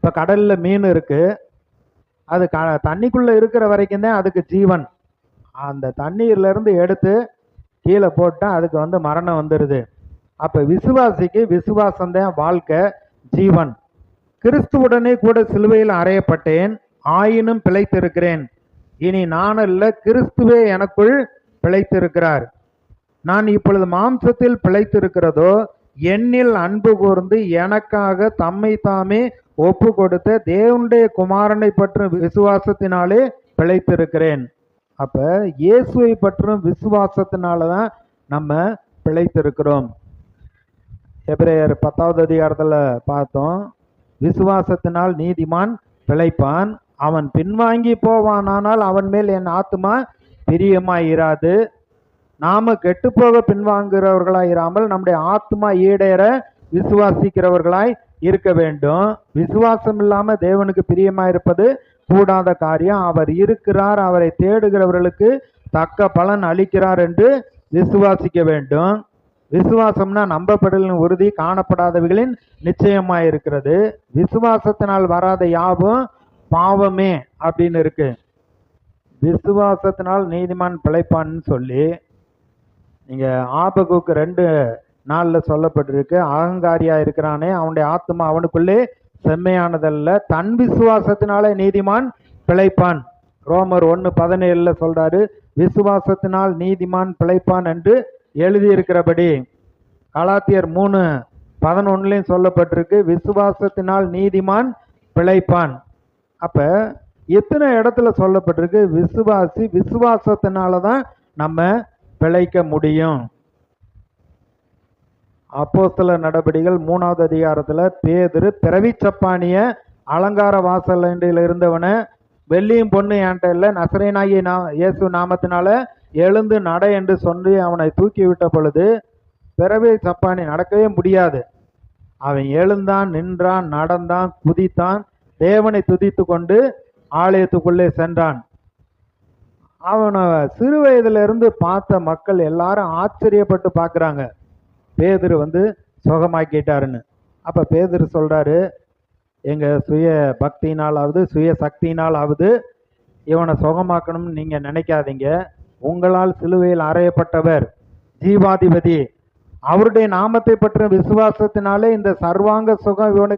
இப்போ கடலில் மீன் இருக்கு, அது தண்ணிக்குள்ளே இருக்கிற வரைக்கும் தான் அதுக்கு ஜீவன். அந்த தண்ணீர்லேருந்து எடுத்து கீழே போட்டால் அதுக்கு மரணம் வந்துடுது. அப்போ விசுவாசிக்கு விசுவாசம்தான் வாழ்க்கை, ஜீவன். கிறிஸ்துவுடனே கூட சிலுவையில் அறையப்பட்டேன், ஆயினும் பிழைத்திருக்கிறேன். இனி நான் அல்ல, கிறிஸ்துவே எனக்குள் பிழைத்திருக்கிறார். நான் இப்பொழுது மாம்சத்தில் பிழைத்திருக்கிறதோ என்னில் அன்பு கூர்ந்து எனக்காக தம்மை தாமே ஒப்பு கொடுத்த தேவனுடைய குமாரனை பற்றும் விசுவாசத்தினாலே பிழைத்திருக்கிறேன். அப்ப இயேசுவை பற்றும் விசுவாசத்தினாலதான் நம்ம பிழைத்திருக்கிறோம். எபிரேயர் 10வது அதிகாரத்துல பார்த்தோம், விசுவாசத்தினால் நீதிமான் பிழைப்பான், அவன் பின்வாங்கி போவானால் அவன் மேல் என் ஆத்துமா பிரியமாயிராது. நாம கெட்டுப்போக பின்வாங்குகிறவர்களாய் இராமல் நம்முடைய ஆத்மா ஈடேற விசுவாசிக்கிறவர்களாய் இருக்க வேண்டும். விசுவாசம் இல்லாம தேவனுக்கு பிரியமாயிருப்பது கூடாத காரியம். அவர் இருக்கிறார், அவரை தேடுகிறவர்களுக்கு தக்க பலன் அளிக்கிறார் என்று விசுவாசிக்க வேண்டும். விசுவாசம்னா நம்பப்படலின் உறுதி, காணப்படாதவைகளின் நிச்சயமாயிருக்கிறது. விசுவாசத்தினால் வராத யாவும் பாவமே அப்படின்னு இருக்கு. விசுவாசத்தினால் நீதிமான் பிழைப்பான்னு சொல்லி நீங்க ஆபகுக்கு 2:4 சொல்லப்பட்டிருக்கு. அகங்காரியா இருக்கிறானே அவனுடைய ஆத்மா அவனுக்குள்ளே செம்மையானதல்ல, தன் விசுவாசத்தினாலே நீதிமான் பிழைப்பான். ரோமர் 1:17 சொல்றாரு, விசுவாசத்தினால் நீதிமான் பிழைப்பான் என்று எழுதியிருக்கிறபடி. கலாத்தியர் 3:11 சொல்லப்பட்டிருக்கு, விசுவாசத்தினால் நீதிமான் பிழைப்பான். அப்ப எத்தனை இடத்துல சொல்லப்பட்டிருக்கு, விசுவாசி விசுவாசத்தினாலதான் நம்ம பிழைக்க முடியும். அப்போஸ்தலர் நடபடிகள் 3வது அதிகாரத்துல பேதுரு பிறவி சப்பானிய அலங்கார வாசல் இருந்தவன, வெள்ளியும் பொண்ணு என்கிட்ட இல்லை, நசரேனாகிய இயேசு நாமத்தினால எழுந்து நட என்று சொல்லி அவனை தூக்கி விட்ட பொழுது பிறவி சப்பானி நடக்கவே முடியாது. அவன் எழுந்தான், நின்றான், நடந்தான், குதித்தான், தேவனை துதித்து கொண்டு ஆலயத்துக்குள்ளே சென்றான். அவனை சிறு வயதுல இருந்து பார்த்த மக்கள் எல்லாரும் ஆச்சரியப்பட்டு பார்க்குறாங்க, பேதுரு சுகமாக்கிட்டாருன்னு. அப்ப பேதுரு சொல்றாரு, எங்க சுய பக்தியினாலாவது சுய சக்தியினாலாவது இவனை சுகமாக்கணும்னு நீங்க நினைக்காதீங்க. உங்களால் சிலுவையில் அறையப்பட்டவர் ஜீவாதிபதி, அவருடைய நாமத்தை பற்றிய விசுவாசத்தினாலே இந்த சர்வாங்க சுகம் இவனுக்கு